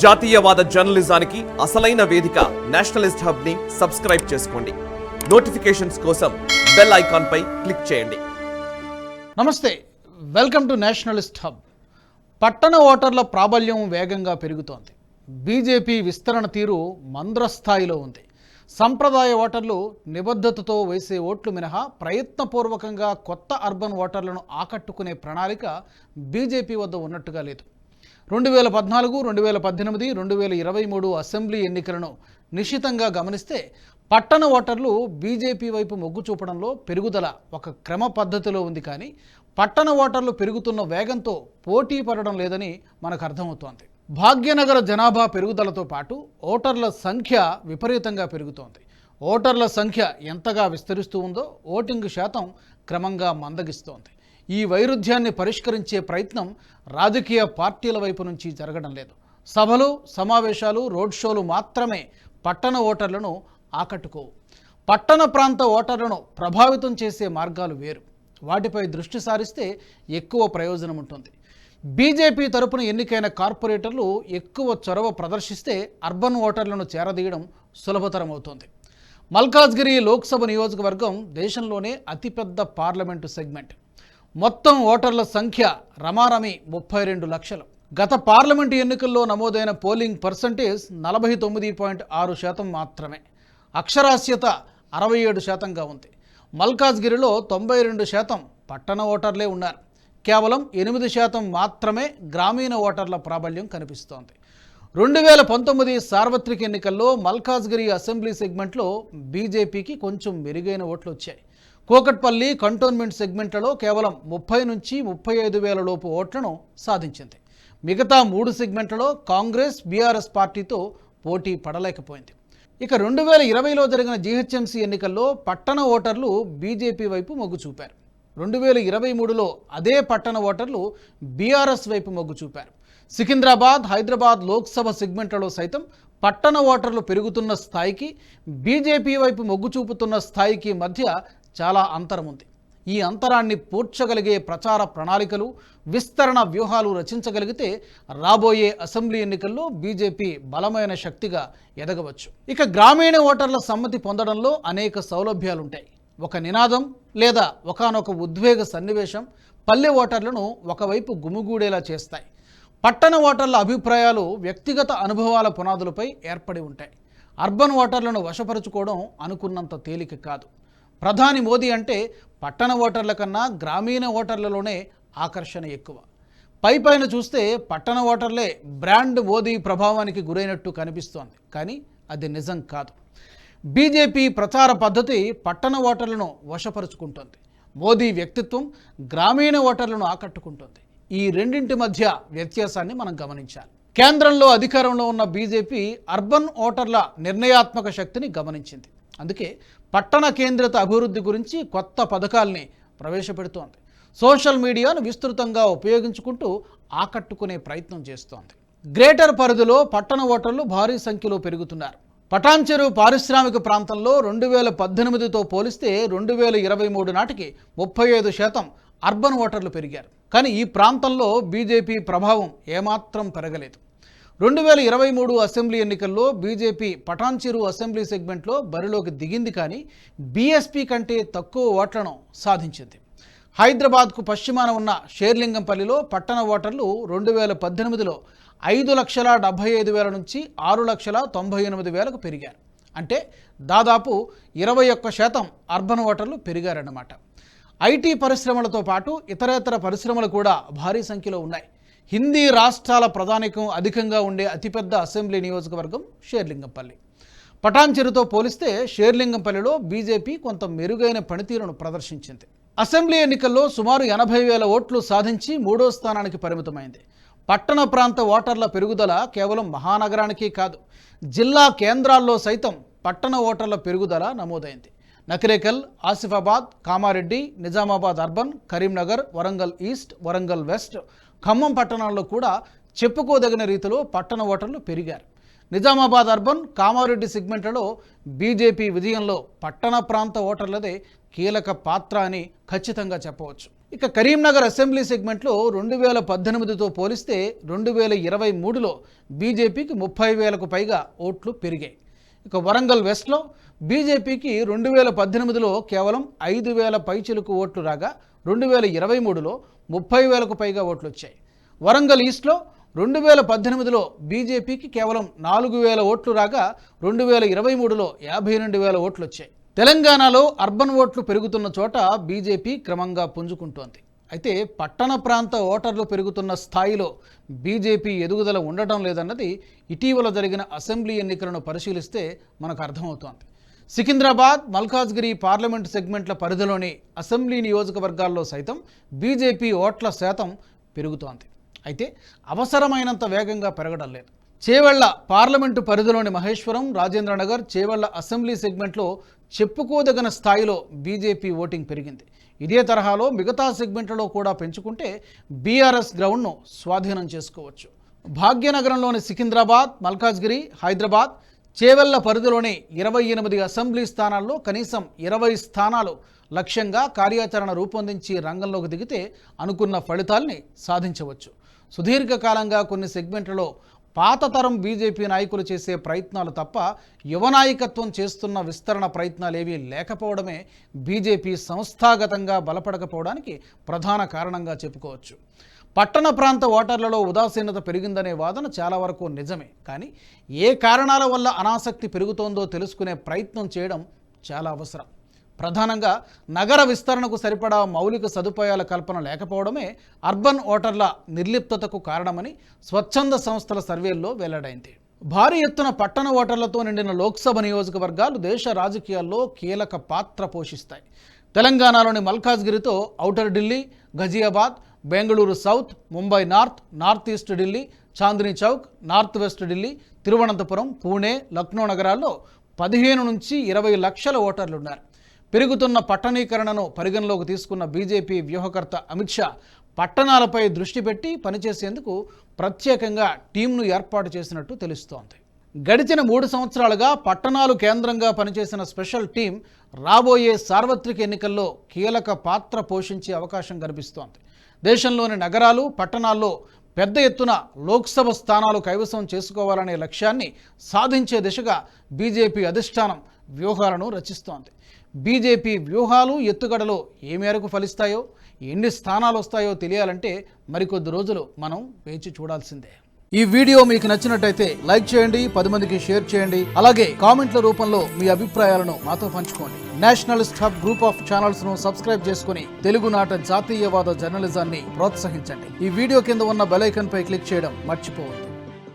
జాతీయవాద జర్నలిజానికి అసలైన వేదిక నేషనలిస్ట్ హబ్ ని సబ్స్క్రైబ్ చేసుకోండి. నోటిఫికేషన్స్ కోసం బెల్ ఐకాన్ పై క్లిక్ చేయండి. నమస్తే, వెల్కమ్ టు నేషనలిస్ట్ హబ్. పట్టణ ఓటర్ల ప్రాబల్యం వేగంగా పెరుగుతోంది. బీజేపీ విస్తరణ తీరు మంద్రస్థాయిలో ఉంది. సంప్రదాయ ఓటర్లు నిబద్ధతతో వేసే ఓట్లు మినహా ప్రయత్నపూర్వకంగా కొత్త అర్బన్ ఓటర్లను ఆకట్టుకునే ప్రణాళిక బీజేపీ వద్ద ఉన్నట్టుగా లేదు. 2014, 2018, 2023 అసెంబ్లీ ఎన్నికలను నిశితంగా గమనిస్తే పట్టణ ఓటర్లు బీజేపీ వైపు మొగ్గు చూపడంలో పెరుగుదల ఒక క్రమ పద్ధతిలో ఉంది. కానీ పట్టణ ఓటర్లు పెరుగుతున్న వేగంతో పోటీ పడడం లేదని మనకు అర్థమవుతోంది. భాగ్యనగర జనాభా పెరుగుదలతో పాటు ఓటర్ల సంఖ్య విపరీతంగా పెరుగుతోంది. ఓటర్ల సంఖ్య ఎంతగా విస్తరిస్తూ ఉందో ఓటింగ్ శాతం క్రమంగా మందగిస్తోంది. ఈ వైరుధ్యాన్ని పరిష్కరించే ప్రయత్నం రాజకీయ పార్టీల వైపు నుంచి జరగడం లేదు. సభలు, సమావేశాలు, రోడ్ షోలు మాత్రమే పట్టణ ఓటర్లను ఆకట్టుకోవు. పట్టణ ప్రాంత ఓటర్లను ప్రభావితం చేసే మార్గాలు వేరు. వాటిపై దృష్టి సారిస్తే ఎక్కువ ప్రయోజనం ఉంటుంది. బీజేపీ తరపున ఎన్నికైన కార్పొరేటర్లు ఎక్కువ చొరవ ప్రదర్శిస్తే అర్బన్ ఓటర్లను చేరదీయడం సులభతరం అవుతోంది. మల్కాజ్గిరి లోక్సభ నియోజకవర్గం దేశంలోనే అతిపెద్ద పార్లమెంటు సెగ్మెంట్. మొత్తం ఓటర్ల సంఖ్య రమారమి 32 లక్షలు. గత పార్లమెంటు ఎన్నికల్లో నమోదైన పోలింగ్ పర్సంటేజ్ 49.6% మాత్రమే. అక్షరాస్యత 67%గా ఉంది. మల్కాజ్గిరిలో 92% పట్టణ ఓటర్లే ఉన్నారు. కేవలం 8% మాత్రమే గ్రామీణ ఓటర్ల ప్రాబల్యం కనిపిస్తోంది. 2019 సార్వత్రిక ఎన్నికల్లో మల్కాజ్గిరి అసెంబ్లీ సెగ్మెంట్లో బీజేపీకి కొంచెం మెరుగైన ఓట్లు వచ్చాయి. కూకట్పల్లి కంటోన్మెంట్ సెగ్మెంట్లలో కేవలం 30 నుంచి 35 వేల లోపు ఓట్లను సాధించింది. మిగతా 3 సెగ్మెంట్లలో కాంగ్రెస్, బీఆర్ఎస్ పార్టీతో పోటీ పడలేకపోయింది. ఇక 2020లో జరిగిన జీహెచ్ఎంసీ ఎన్నికల్లో పట్టణ ఓటర్లు బీజేపీ వైపు మొగ్గు చూపారు. 2023లో అదే పట్టణ ఓటర్లు బీఆర్ఎస్ వైపు మొగ్గు చూపారు. సికింద్రాబాద్, హైదరాబాద్ లోక్సభ సెగ్మెంట్లలో సైతం పట్టణ ఓటర్లు పెరుగుతున్న స్థాయికి బీజేపీ వైపు మొగ్గు చూపుతున్న స్థాయికి మధ్య చాలా అంతరం ఉంది. ఈ అంతరాన్ని పూడ్చగలిగే ప్రచార ప్రణాళికలు, విస్తరణ వ్యూహాలు రచించగలిగితే రాబోయే అసెంబ్లీ ఎన్నికల్లో బీజేపీ బలమైన శక్తిగా ఎదగవచ్చు. ఇక గ్రామీణ ఓటర్ల సమ్మతి పొందడంలో అనేక సౌలభ్యాలుంటాయి. ఒక నినాదం లేదా ఒకానొక ఉద్వేగ సన్నివేశం పల్లె ఓటర్లను ఒకవైపు గుమిగూడేలా చేస్తాయి. పట్టణ ఓటర్ల అభిప్రాయాలు వ్యక్తిగత అనుభవాల పునాదులపై ఏర్పడి ఉంటాయి. అర్బన్ ఓటర్లను వశపరుచుకోవడం అనుకున్నంత తేలిక కాదు. ప్రధాని మోదీ అంటే పట్టణ ఓటర్ల కన్నా గ్రామీణ ఓటర్లలోనే ఆకర్షణ ఎక్కువ. పైపైన చూస్తే పట్టణ ఓటర్లే బ్రాండ్ మోదీ ప్రభావానికి గురైనట్టు కనిపిస్తోంది. కానీ అది నిజం కాదు. బీజేపీ ప్రచార పద్ధతి పట్టణ ఓటర్లను వశపరుచుకుంటోంది. మోదీ వ్యక్తిత్వం గ్రామీణ ఓటర్లను ఆకట్టుకుంటుంది. ఈ రెండింటి మధ్య వ్యత్యాసాన్ని మనం గమనించాలి. కేంద్రంలో అధికారంలో ఉన్న బీజేపీ అర్బన్ ఓటర్ల నిర్ణయాత్మక శక్తిని గమనించింది. అందుకే పట్టణ కేంద్రిత అభివృద్ధి గురించి కొత్త పథకాల్ని ప్రవేశపెడుతోంది. సోషల్ మీడియాను విస్తృతంగా ఉపయోగించుకుంటూ ఆకట్టుకునే ప్రయత్నం చేస్తోంది. గ్రేటర్ పరిధిలో పట్టణ ఓటర్లు భారీ సంఖ్యలో పెరుగుతున్నారు. పటాన్చెరు పారిశ్రామిక ప్రాంతంలో 2018తో పోలిస్తే 2023 నాటికి 35% అర్బన్ ఓటర్లు పెరిగారు. కానీ ఈ ప్రాంతంలో బీజేపీ ప్రభావం ఏమాత్రం పెరగలేదు. 2023 అసెంబ్లీ ఎన్నికల్లో బీజేపీ పటాన్చెరు అసెంబ్లీ సెగ్మెంట్లో బరిలోకి దిగింది. కానీ బీఎస్పీ కంటే తక్కువ ఓట్లను సాధించింది. హైదరాబాద్కు పశ్చిమాన ఉన్న షేర్లింగంపల్లిలో పట్టణ ఓటర్లు 2018లో 5,75,000 నుంచి 6,98,000కు పెరిగారు. అంటే దాదాపు 21% అర్బన్ ఓటర్లు పెరిగారన్నమాట. ఐటీ పరిశ్రమలతో పాటు ఇతరేతర పరిశ్రమలు కూడా భారీ సంఖ్యలో ఉన్నాయి. హిందీ రాష్ట్రాల ప్రాధాన్యం అధికంగా ఉండే అతిపెద్ద అసెంబ్లీ నియోజకవర్గం షేర్లింగంపల్లి. పటాన్చెరుతో పోలిస్తే షేర్లింగంపల్లిలో బీజేపీ కొంత మెరుగైన పనితీరును ప్రదర్శించింది. అసెంబ్లీ ఎన్నికల్లో సుమారు 80,000 ఓట్లు సాధించి 3వ స్థానానికి పరిమితమైంది. పట్టణ ప్రాంత ఓటర్ల పెరుగుదల కేవలం మహానగరానికే కాదు, జిల్లా కేంద్రాల్లో సైతం పట్టణ ఓటర్ల పెరుగుదల నమోదైంది. Nakrekal, Asifabad, Kamareddy, Nizamabad urban, Karimnagar, Warangal east, Warangal west, Khammam పట్టణాల్లో కూడా చెప్పుకోదగిన రీతిలో పట్టణ ఓటర్లు పెరిగారు. నిజామాబాద్ అర్బన్, కామారెడ్డి సెగ్మెంట్లలో బీజేపీ విజయంలో పట్టణ ప్రాంత ఓటర్లదే కీలక పాత్ర అని ఖచ్చితంగా చెప్పవచ్చు. ఇక కరీంనగర్ అసెంబ్లీ సెగ్మెంట్లో 2018తో పోలిస్తే 2023లో బీజేపీకి 30,000కు పైగా ఓట్లు పెరిగాయి. ఇక వరంగల్ వెస్ట్లో బీజేపీకి 2018లో కేవలం 5,000 పైచిలుకు ఓట్లు రాగా 2023లో 30,000కు పైగా ఓట్లు వచ్చాయి. వరంగల్ ఈస్ట్లో 2018లో బీజేపీకి కేవలం 4,000 ఓట్లు రాగా 2023లో 52,000 ఓట్లు వచ్చాయి. తెలంగాణలో అర్బన్ ఓట్లు పెరుగుతున్న చోట బీజేపీ క్రమంగా పుంజుకుంటోంది. అయితే పట్టణ ప్రాంత ఓటర్లు పెరుగుతున్న స్థాయిలో బీజేపీ ఎదుగుదల ఉండటం లేదన్నది ఇటీవల జరిగిన అసెంబ్లీ ఎన్నికలను పరిశీలిస్తే మనకు అర్థమవుతోంది. సికింద్రాబాద్, మల్కాజ్గిరి పార్లమెంటు సెగ్మెంట్ల పరిధిలోని అసెంబ్లీ నియోజకవర్గాల్లో సైతం బీజేపీ ఓట్ల శాతం పెరుగుతోంది. అయితే అవసరమైనంత వేగంగా పెరగడం లేదు. చేవెళ్ల పార్లమెంటు పరిధిలోని మహేశ్వరం, రాజేంద్రనగర్, చేవెళ్ల అసెంబ్లీ సెగ్మెంట్లో చెప్పుకోదగిన స్థాయిలో బీజేపీ ఓటింగ్ పెరిగింది. ఇదే తరహాలో మిగతా సెగ్మెంట్లలో కూడా పెంచుకుంటే బీఆర్ఎస్ గ్రౌండ్ను స్వాధీనం చేసుకోవచ్చు. భాగ్యనగరంలోని సికింద్రాబాద్, మల్కాజ్గిరి, హైదరాబాద్, చేవెళ్ల పరిధిలోని 28 అసెంబ్లీ స్థానాల్లో కనీసం 20 స్థానాలు లక్ష్యంగా కార్యాచరణ రూపొందించి రంగంలోకి దిగితే అనుకున్న ఫలితాల్ని సాధించవచ్చు. సుదీర్ఘకాలంగా కొన్ని సెగ్మెంట్లలో పాత తరం బీజేపీ నాయకులు చేసే ప్రయత్నాలు తప్ప యువ నాయకత్వం చేస్తున్న విస్తరణ ప్రయత్నాలేవీ లేకపోవడమే బీజేపీ సంస్థాగతంగా బలపడకపోవడానికి ప్రధాన కారణంగా చెప్పుకోవచ్చు. పట్టణ ప్రాంత ఓటర్లలో ఉదాసీనత పెరిగిందనే వాదన చాలా వరకు నిజమే. కానీ ఏ కారణాల వల్ల అనాసక్తి పెరుగుతోందో తెలుసుకునే ప్రయత్నం చేయడం చాలా అవసరం. ప్రధానంగా నగర విస్తరణకు సరిపడా మౌలిక సదుపాయాల కల్పన లేకపోవడమే అర్బన్ ఓటర్ల నిర్లిప్తతకు కారణమని స్వచ్ఛంద సంస్థల సర్వేల్లో వెల్లడైంది. భారీ ఎత్తున పట్టణ ఓటర్లతో నిండిన లోక్సభ నియోజకవర్గాలు దేశ రాజకీయాల్లో కీలక పాత్ర పోషిస్తాయి. తెలంగాణలోని మల్కాజ్గిరితో outer Delhi, Ghaziabad, Bengaluru south, Mumbai north, north east Delhi, Chandni Chowk, north west Delhi, Thiruvananthapuram, Pune, Lucknow నగరాల్లో 15 నుంచి 20 లక్షల ఓటర్లున్నారు. పెరుగుతున్న పట్టణీకరణను పరిగణలోకి తీసుకున్న బీజేపీ వ్యూహకర్త అమిత్ షా పట్టణాలపై దృష్టి పెట్టి పనిచేసేందుకు ప్రత్యేకంగా టీంను ఏర్పాటు చేసినట్టు తెలుస్తోంది. గడిచిన 3 సంవత్సరాలుగా పట్టణాలు కేంద్రంగా పనిచేసిన స్పెషల్ టీం రాబోయే సార్వత్రిక ఎన్నికల్లో కీలక పాత్ర పోషించే అవకాశం కనిపిస్తోంది. దేశంలోని నగరాలు, పట్టణాల్లో పెద్ద ఎత్తున లోక్సభ స్థానాలు కైవసం చేసుకోవాలనే లక్ష్యాన్ని సాధించే దిశగా బీజేపీ అధిష్టానం వ్యూహాలను రచిస్తోంది. బీజేపీ వ్యూహాలు, ఎత్తుగడలు ఏ మేరకు ఫలిస్తాయో, ఎన్ని స్థానాలు వస్తాయో తెలియాలంటే మరికొద్ది రోజులు మనం వేచి చూడాల్సిందే. ఈ వీడియో మీకు నచ్చినట్టయితే లైక్ చేయండి, 10 మందికి షేర్ చేయండి. అలాగే కామెంట్ల రూపంలో మీ అభిప్రాయాలను మాతో పంచుకోండి. Nationalist hub group of channels ను సబ్స్క్రైబ్ చేసుకుని తెలుగునాట జాతీయవాద జర్నలిజాన్ని ప్రోత్సహించండి. ఈ వీడియో కింద ఉన్న బెల్ ఐకాన్ పై క్లిక్ చేయడం మర్చిపోవద్దు.